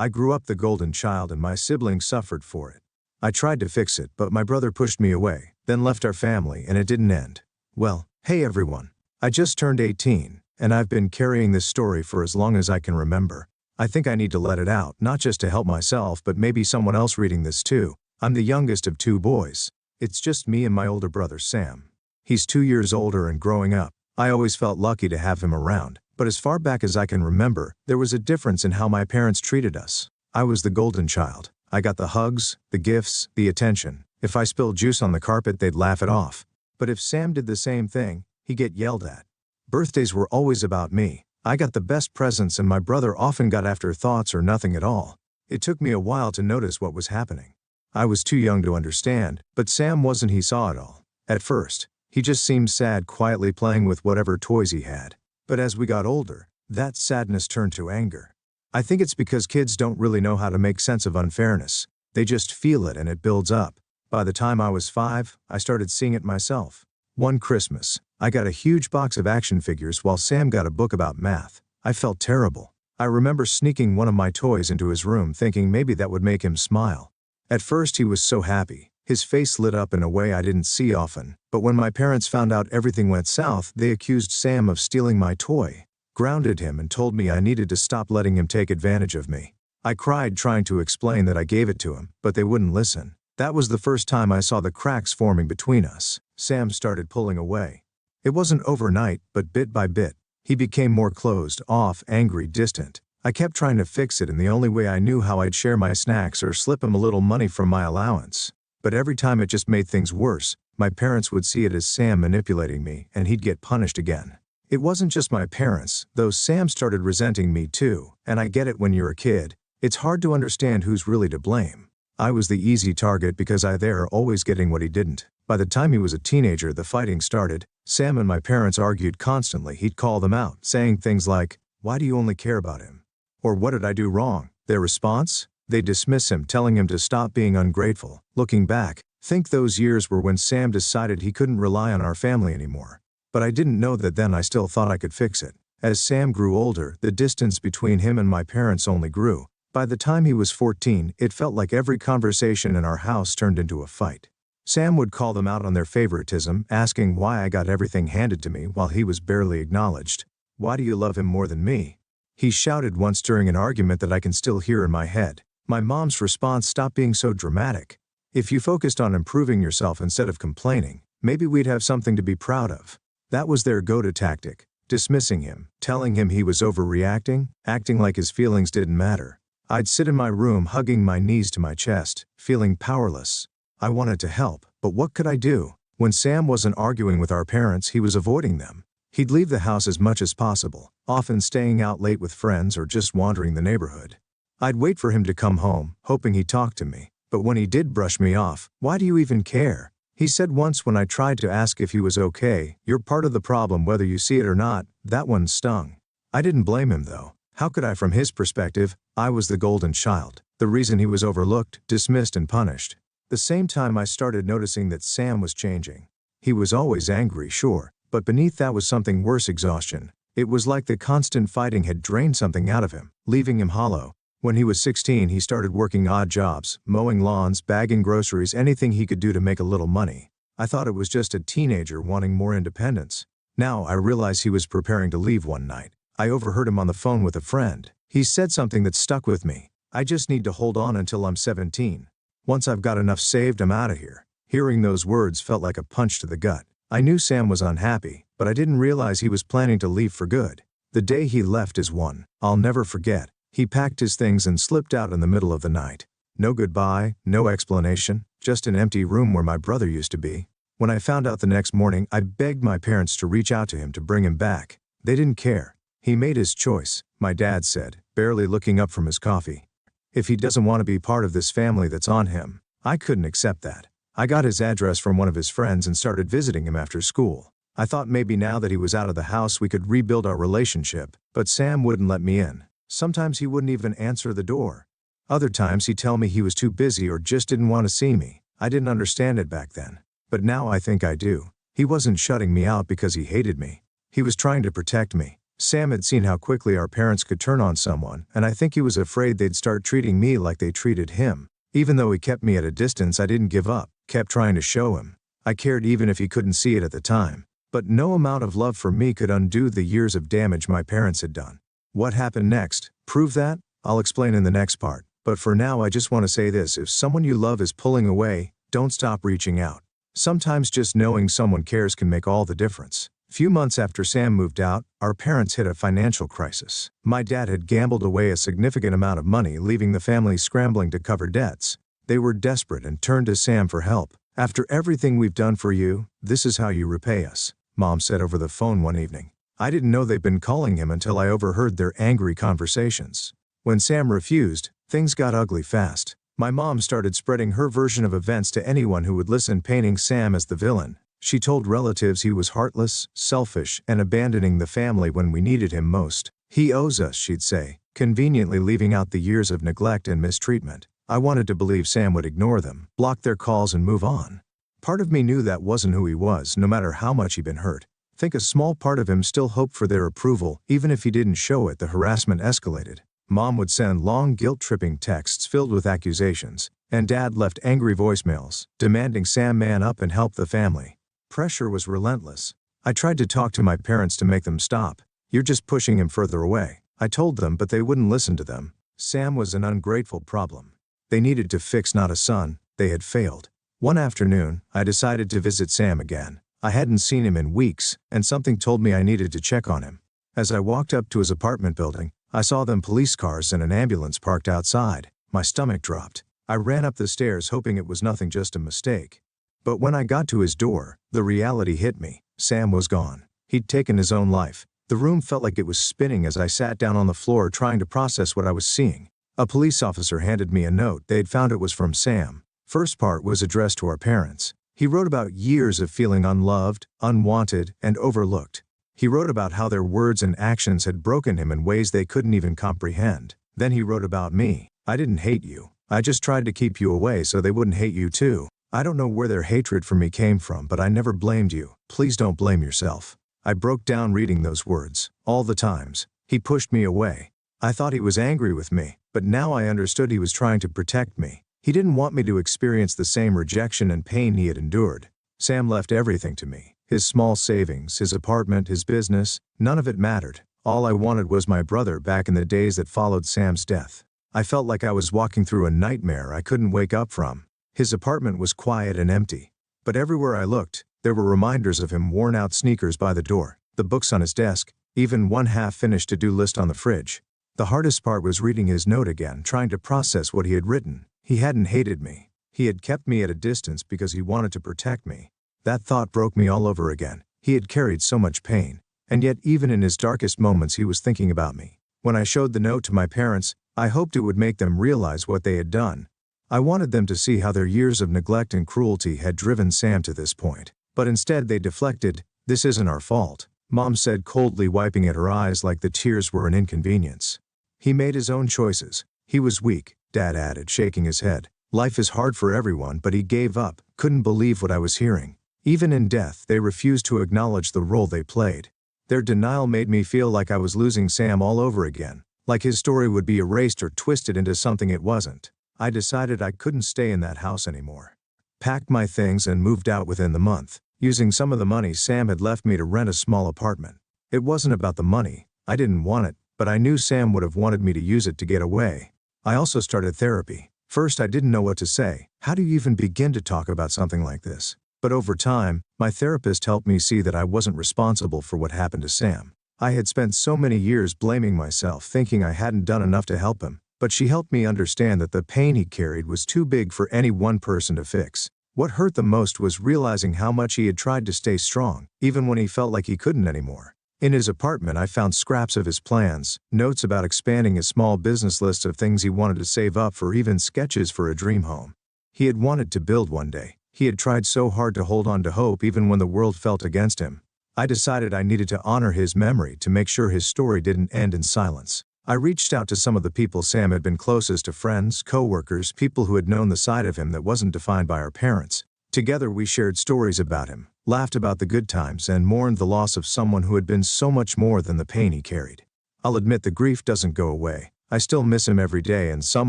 I grew up the golden child and my siblings suffered for it. I tried to fix it, but my brother pushed me away, then left our family, and it didn't end. Well, hey everyone. I just turned 18, and I've been carrying this story for as long as I can remember. I think I need to let it out, not just to help myself but maybe someone else reading this too. I'm the youngest of 2 boys. It's just me and my older brother Sam. He's 2 years older and growing up. I always felt lucky to have him around, but as far back as I can remember, there was a difference in how my parents treated us. I was the golden child. I got the hugs, the gifts, the attention. If I spilled juice on the carpet, they'd laugh it off. But if Sam did the same thing, he'd get yelled at. Birthdays were always about me. I got the best presents and my brother often got afterthoughts or nothing at all. It took me a while to notice what was happening. I was too young to understand, but Sam wasn't. He saw it all. At first, he just seemed sad, quietly playing with whatever toys he had. But as we got older, that sadness turned to anger. I think it's because kids don't really know how to make sense of unfairness. They just feel it and it builds up. By the time I was 5, I started seeing it myself. One Christmas, I got a huge box of action figures while Sam got a book about math. I felt terrible. I remember sneaking one of my toys into his room thinking maybe that would make him smile. At first he was so happy. His face lit up in a way I didn't see often, but when my parents found out everything went south, they accused Sam of stealing my toy, grounded him and told me I needed to stop letting him take advantage of me. I cried trying to explain that I gave it to him, but they wouldn't listen. That was the first time I saw the cracks forming between us. Sam started pulling away. It wasn't overnight, but bit by bit. He became more closed off, angry, distant. I kept trying to fix it in the only way I knew how. I'd share my snacks or slip him a little money from my allowance. But every time it just made things worse. My parents would see it as Sam manipulating me, and he'd get punished again. It wasn't just my parents, though. Sam started resenting me too, and I get it. When you're a kid, it's hard to understand who's really to blame. I was the easy target because I were always getting what he didn't. By the time he was a teenager, the fighting started. Sam and my parents argued constantly. He'd call them out, saying things like, "Why do you only care about him?" Or "What did I do wrong?" Their response? They'd dismiss him, telling him to stop being ungrateful. Looking back, think those years were when Sam decided he couldn't rely on our family anymore. But I didn't know that then. I still thought I could fix it. As Sam grew older, the distance between him and my parents only grew. By the time he was 14, it felt like every conversation in our house turned into a fight. Sam would call them out on their favoritism, asking why I got everything handed to me while he was barely acknowledged. "Why do you love him more than me?" He shouted once during an argument that I can still hear in my head. My mom's response: "Stop being so dramatic. If you focused on improving yourself instead of complaining, maybe we'd have something to be proud of." That was their go-to tactic, dismissing him, telling him he was overreacting, acting like his feelings didn't matter. I'd sit in my room hugging my knees to my chest, feeling powerless. I wanted to help, but what could I do? When Sam wasn't arguing with our parents, he was avoiding them. He'd leave the house as much as possible, often staying out late with friends or just wandering the neighborhood. I'd wait for him to come home, hoping he'd talk to me, but when he did brush me off, "Why do you even care?" He said once when I tried to ask if he was okay, "You're part of the problem whether you see it or not." That one stung. I didn't blame him though. How could I? From his perspective, I was the golden child, the reason he was overlooked, dismissed and punished. The same time I started noticing that Sam was changing. He was always angry, sure, but beneath that was something worse: exhaustion. It was like the constant fighting had drained something out of him, leaving him hollow. When he was 16, he started working odd jobs, mowing lawns, bagging groceries, anything he could do to make a little money. I thought it was just a teenager wanting more independence. Now I realize he was preparing to leave one night. I overheard him on the phone with a friend. He said something that stuck with me. "I just need to hold on until I'm 17. Once I've got enough saved, I'm out of here." Hearing those words felt like a punch to the gut. I knew Sam was unhappy, but I didn't realize he was planning to leave for good. The day he left is one I'll never forget. He packed his things and slipped out in the middle of the night. No goodbye, no explanation, just an empty room where my brother used to be. When I found out the next morning, I begged my parents to reach out to him to bring him back. They didn't care. "He made his choice," my dad said, barely looking up from his coffee. "If he doesn't want to be part of this family, that's on him." I couldn't accept that. I got his address from one of his friends and started visiting him after school. I thought maybe now that he was out of the house we could rebuild our relationship, but Sam wouldn't let me in. Sometimes he wouldn't even answer the door. Other times he'd tell me he was too busy or just didn't want to see me. I didn't understand it back then, but now I think I do. He wasn't shutting me out because he hated me. He was trying to protect me. Sam had seen how quickly our parents could turn on someone, and I think he was afraid they'd start treating me like they treated him. Even though he kept me at a distance, I didn't give up, kept trying to show him I cared even if he couldn't see it at the time. But no amount of love for me could undo the years of damage my parents had done. What happened next? Prove that? I'll explain in the next part. But for now, I just want to say this: if someone you love is pulling away, don't stop reaching out. Sometimes just knowing someone cares can make all the difference. Few months after Sam moved out, our parents hit a financial crisis. My dad had gambled away a significant amount of money, leaving the family scrambling to cover debts. They were desperate and turned to Sam for help. "After everything we've done for you, this is how you repay us," Mom said over the phone one evening. I didn't know they'd been calling him until I overheard their angry conversations. When Sam refused, things got ugly fast. My mom started spreading her version of events to anyone who would listen, painting Sam as the villain. She told relatives he was heartless, selfish, and abandoning the family when we needed him most. "He owes us," she'd say, conveniently leaving out the years of neglect and mistreatment. I wanted to believe Sam would ignore them, block their calls, and move on. Part of me knew that wasn't who he was, no matter how much he'd been hurt. Think a small part of him still hoped for their approval, even if he didn't show it. The harassment escalated. Mom would send long, guilt-tripping texts filled with accusations, and Dad left angry voicemails, demanding Sam man up and help the family. Pressure was relentless. I tried to talk to my parents to make them stop. "You're just pushing him further away," I told them, but they wouldn't listen to them. Sam was an ungrateful problem they needed to fix, not a son. They had failed. One afternoon, I decided to visit Sam again. I hadn't seen him in weeks, and something told me I needed to check on him. As I walked up to his apartment building, I saw them police cars and an ambulance parked outside. My stomach dropped. I ran up the stairs hoping it was nothing, just a mistake. But when I got to his door, the reality hit me. Sam was gone. He'd taken his own life. The room felt like it was spinning as I sat down on the floor trying to process what I was seeing. A police officer handed me a note. They'd found it was from Sam. First part was addressed to our parents. He wrote about years of feeling unloved, unwanted, and overlooked. He wrote about how their words and actions had broken him in ways they couldn't even comprehend. Then he wrote about me. "I didn't hate you. I just tried to keep you away so they wouldn't hate you too. I don't know where their hatred for me came from, but I never blamed you. Please don't blame yourself." I broke down reading those words. All the times he pushed me away. I thought he was angry with me, but now I understood he was trying to protect me. He didn't want me to experience the same rejection and pain he had endured. Sam left everything to me. His small savings, his apartment, his business, none of it mattered. All I wanted was my brother back in the days that followed Sam's death. I felt like I was walking through a nightmare I couldn't wake up from. His apartment was quiet and empty. But everywhere I looked, there were reminders of him: worn-out sneakers by the door, the books on his desk, even one half-finished to-do list on the fridge. The hardest part was reading his note again, trying to process what he had written. He hadn't hated me. He had kept me at a distance because he wanted to protect me. That thought broke me all over again. He had carried so much pain, and yet even in his darkest moments he was thinking about me. When I showed the note to my parents, I hoped it would make them realize what they had done. I wanted them to see how their years of neglect and cruelty had driven Sam to this point. But instead they deflected. "This isn't our fault," Mom said coldly, wiping at her eyes like the tears were an inconvenience. "He made his own choices. He was weak," Dad added, shaking his head. "Life is hard for everyone, but he gave up." Couldn't believe what I was hearing. Even in death, they refused to acknowledge the role they played. Their denial made me feel like I was losing Sam all over again, like his story would be erased or twisted into something it wasn't. I decided I couldn't stay in that house anymore. Packed my things and moved out within the month, using some of the money Sam had left me to rent a small apartment. It wasn't about the money. I didn't want it, but I knew Sam would have wanted me to use it to get away. I also started therapy. First, I didn't know what to say. How do you even begin to talk about something like this? But over time, my therapist helped me see that I wasn't responsible for what happened to Sam. I had spent so many years blaming myself, thinking I hadn't done enough to help him. But she helped me understand that the pain he carried was too big for any one person to fix. What hurt the most was realizing how much he had tried to stay strong, even when he felt like he couldn't anymore. In his apartment, I found scraps of his plans, notes about expanding his small business, lists of things he wanted to save up for, even sketches for a dream home he had wanted to build one day. He had tried so hard to hold on to hope even when the world felt against him. I decided I needed to honor his memory, to make sure his story didn't end in silence. I reached out to some of the people Sam had been closest to: friends, co-workers, people who had known the side of him that wasn't defined by our parents. Together we shared stories about him, laughed about the good times, and mourned the loss of someone who had been so much more than the pain he carried. I'll admit the grief doesn't go away. I still miss him every day, and some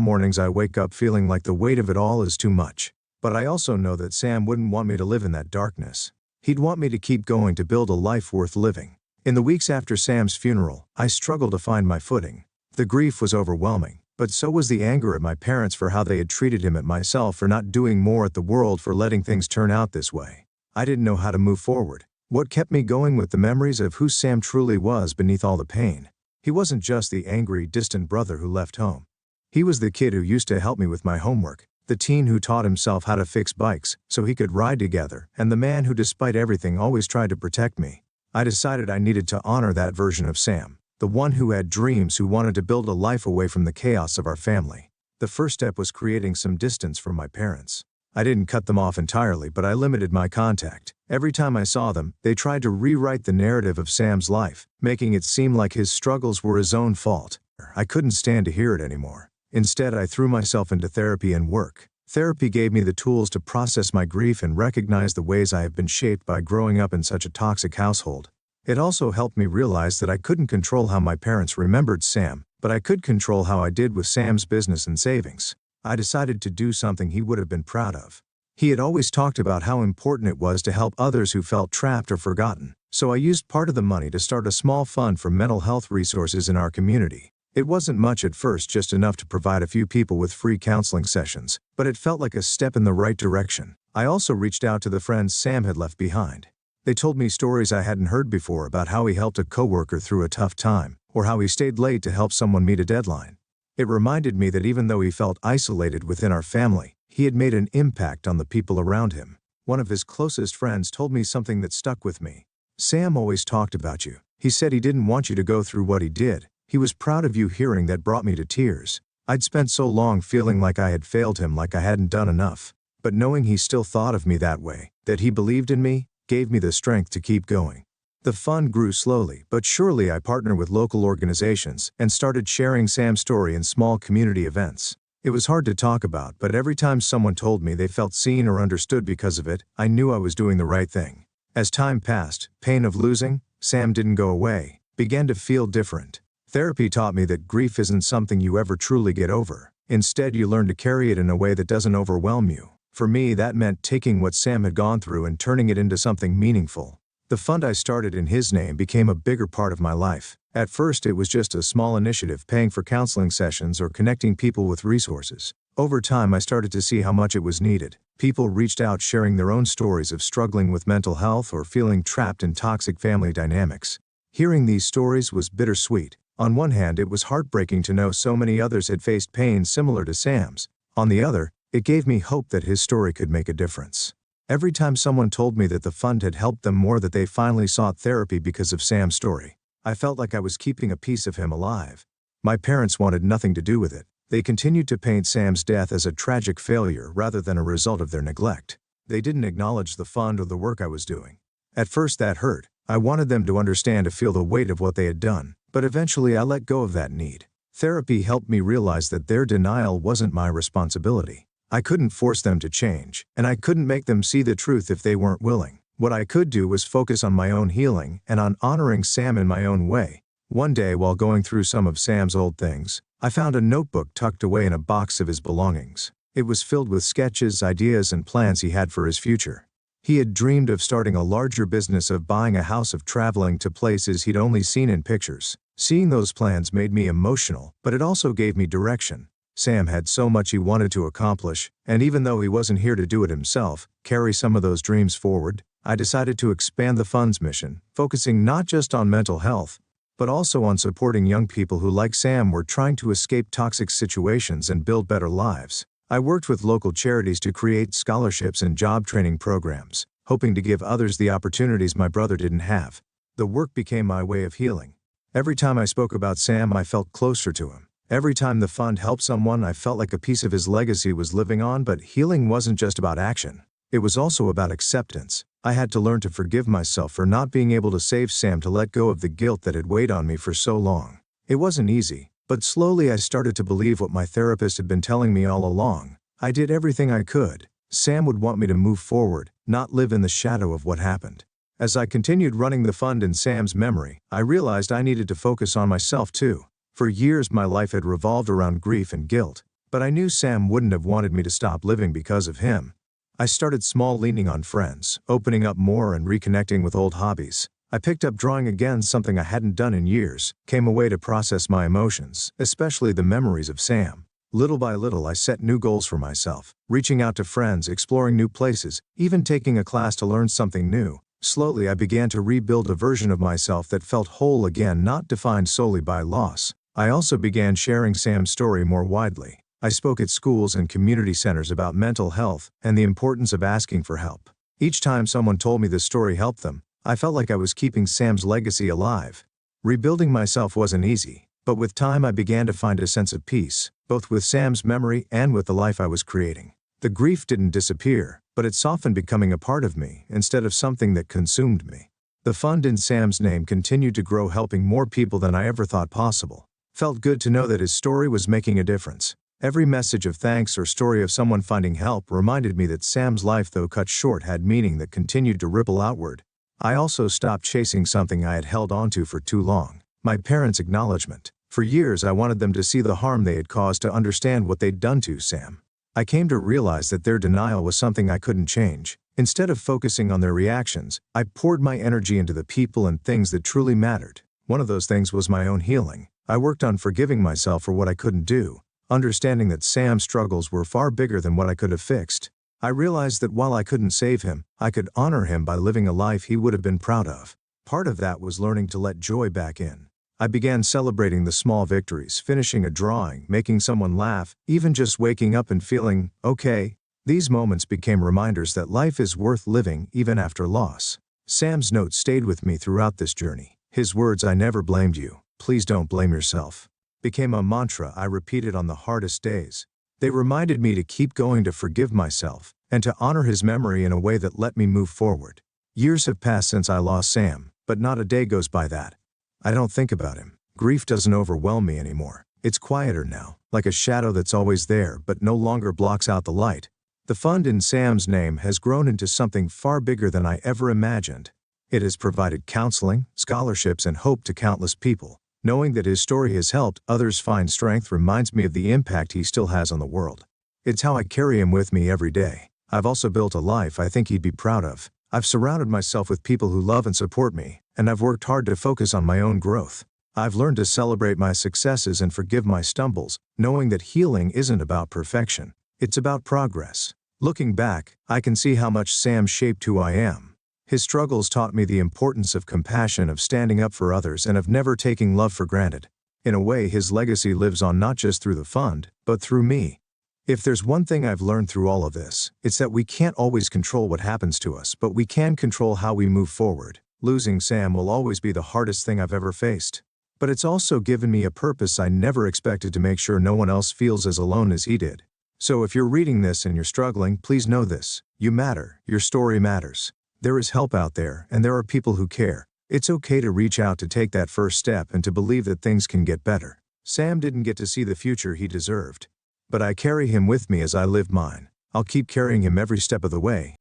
mornings I wake up feeling like the weight of it all is too much. But I also know that Sam wouldn't want me to live in that darkness. He'd want me to keep going, to build a life worth living. In the weeks after Sam's funeral, I struggled to find my footing. The grief was overwhelming, but so was the anger at my parents for how they had treated him, at myself for not doing more, at the world for letting things turn out this way. I didn't know how to move forward. What kept me going with the memories of who Sam truly was beneath all the pain. He wasn't just the angry, distant brother who left home. He was the kid who used to help me with my homework, the teen who taught himself how to fix bikes so he could ride together, and the man who, despite everything, always tried to protect me. I decided I needed to honor that version of Sam, the one who had dreams, who wanted to build a life away from the chaos of our family. The first step was creating some distance from my parents. I didn't cut them off entirely, but I limited my contact. Every time I saw them, they tried to rewrite the narrative of Sam's life, making it seem like his struggles were his own fault. I couldn't stand to hear it anymore. Instead, I threw myself into therapy and work. Therapy gave me the tools to process my grief and recognize the ways I have been shaped by growing up in such a toxic household. It also helped me realize that I couldn't control how my parents remembered Sam, but I could control how I did with Sam's business and savings. I decided to do something he would have been proud of. He had always talked about how important it was to help others who felt trapped or forgotten, so I used part of the money to start a small fund for mental health resources in our community. It wasn't much at first, just enough to provide a few people with free counseling sessions, but it felt like a step in the right direction. I also reached out to the friends Sam had left behind. They told me stories I hadn't heard before about how he helped a coworker through a tough time, or how he stayed late to help someone meet a deadline. It reminded me that even though he felt isolated within our family, he had made an impact on the people around him. One of his closest friends told me something that stuck with me. "Sam always talked about you. He said he didn't want you to go through what he did. He was proud of you." Hearing that brought me to tears. I'd spent so long feeling like I had failed him, like I hadn't done enough. But knowing he still thought of me that way, that he believed in me, gave me the strength to keep going. The fund grew slowly but surely. I partnered with local organizations and started sharing Sam's story in small community events. It was hard to talk about, but every time someone told me they felt seen or understood because of it, I knew I was doing the right thing. As time passed, pain of losing Sam didn't go away, began to feel different. Therapy taught me that grief isn't something you ever truly get over. Instead, you learn to carry it in a way that doesn't overwhelm you. For me, that meant taking what Sam had gone through and turning it into something meaningful. The fund I started in his name became a bigger part of my life. At first, it was just a small initiative, paying for counseling sessions or connecting people with resources. Over time, I started to see how much it was needed. People reached out sharing their own stories of struggling with mental health or feeling trapped in toxic family dynamics. Hearing these stories was bittersweet. On one hand, it was heartbreaking to know so many others had faced pain similar to Sam's. On the other, it gave me hope that his story could make a difference. Every time someone told me that the fund had helped them, more that they finally sought therapy because of Sam's story, I felt like I was keeping a piece of him alive. My parents wanted nothing to do with it. They continued to paint Sam's death as a tragic failure rather than a result of their neglect. They didn't acknowledge the fund or the work I was doing. At first, that hurt. I wanted them to understand, to feel the weight of what they had done, but eventually I let go of that need. Therapy helped me realize that their denial wasn't my responsibility. I couldn't force them to change, and I couldn't make them see the truth if they weren't willing. What I could do was focus on my own healing and on honoring Sam in my own way. One day, while going through some of Sam's old things, I found a notebook tucked away in a box of his belongings. It was filled with sketches, ideas, and plans he had for his future. He had dreamed of starting a larger business, of buying a house, of traveling to places he'd only seen in pictures. Seeing those plans made me emotional, but it also gave me direction. Sam had so much he wanted to accomplish, and even though he wasn't here to do it himself, carry some of those dreams forward, I decided to expand the fund's mission, focusing not just on mental health, but also on supporting young people who, like Sam, were trying to escape toxic situations and build better lives. I worked with local charities to create scholarships and job training programs, hoping to give others the opportunities my brother didn't have. The work became my way of healing. Every time I spoke about Sam, I felt closer to him. Every time the fund helped someone, I felt like a piece of his legacy was living on. But healing wasn't just about action. It was also about acceptance. I had to learn to forgive myself for not being able to save Sam, to let go of the guilt that had weighed on me for so long. It wasn't easy, but slowly I started to believe what my therapist had been telling me all along. I did everything I could. Sam would want me to move forward, not live in the shadow of what happened. As I continued running the fund in Sam's memory, I realized I needed to focus on myself too. For years my life had revolved around grief and guilt, but I knew Sam wouldn't have wanted me to stop living because of him. I started small, leaning on friends, opening up more and reconnecting with old hobbies. I picked up drawing again, something I hadn't done in years, came a way to process my emotions, especially the memories of Sam. Little by little I set new goals for myself, reaching out to friends, exploring new places, even taking a class to learn something new. Slowly I began to rebuild a version of myself that felt whole again, not defined solely by loss. I also began sharing Sam's story more widely. I spoke at schools and community centers about mental health and the importance of asking for help. Each time someone told me this story helped them, I felt like I was keeping Sam's legacy alive. Rebuilding myself wasn't easy, but with time I began to find a sense of peace, both with Sam's memory and with the life I was creating. The grief didn't disappear, but it softened, becoming a part of me instead of something that consumed me. The fund in Sam's name continued to grow, helping more people than I ever thought possible. Felt good to know that his story was making a difference. Every message of thanks or story of someone finding help reminded me that Sam's life, though cut short, had meaning that continued to ripple outward. I also stopped chasing something I had held onto for too long: my parents' acknowledgement. For years I wanted them to see the harm they had caused, to understand what they'd done to Sam. I came to realize that their denial was something I couldn't change. Instead of focusing on their reactions, I poured my energy into the people and things that truly mattered. One of those things was my own healing. I worked on forgiving myself for what I couldn't do, understanding that Sam's struggles were far bigger than what I could have fixed. I realized that while I couldn't save him, I could honor him by living a life he would have been proud of. Part of that was learning to let joy back in. I began celebrating the small victories: finishing a drawing, making someone laugh, even just waking up and feeling okay. These moments became reminders that life is worth living even after loss. Sam's note stayed with me throughout this journey. His words, "I never blamed you. Please don't blame yourself," became a mantra I repeated on the hardest days. They reminded me to keep going, to forgive myself, and to honor his memory in a way that let me move forward. Years have passed since I lost Sam, but not a day goes by that I don't think about him. Grief doesn't overwhelm me anymore. It's quieter now, like a shadow that's always there but no longer blocks out the light. The fund in Sam's name has grown into something far bigger than I ever imagined. It has provided counseling, scholarships, and hope to countless people. Knowing that his story has helped others find strength reminds me of the impact he still has on the world. It's how I carry him with me every day. I've also built a life I think he'd be proud of. I've surrounded myself with people who love and support me, and I've worked hard to focus on my own growth. I've learned to celebrate my successes and forgive my stumbles, knowing that healing isn't about perfection. It's about progress. Looking back, I can see how much Sam shaped who I am. His struggles taught me the importance of compassion, of standing up for others, and of never taking love for granted. In a way, his legacy lives on not just through the fund, but through me. If there's one thing I've learned through all of this, it's that we can't always control what happens to us, but we can control how we move forward. Losing Sam will always be the hardest thing I've ever faced. But it's also given me a purpose I never expected: to make sure no one else feels as alone as he did. So if you're reading this and you're struggling, please know this: you matter, your story matters. There is help out there, and there are people who care. It's okay to reach out, to take that first step, and to believe that things can get better. Sam didn't get to see the future he deserved, but I carry him with me as I live mine. I'll keep carrying him every step of the way,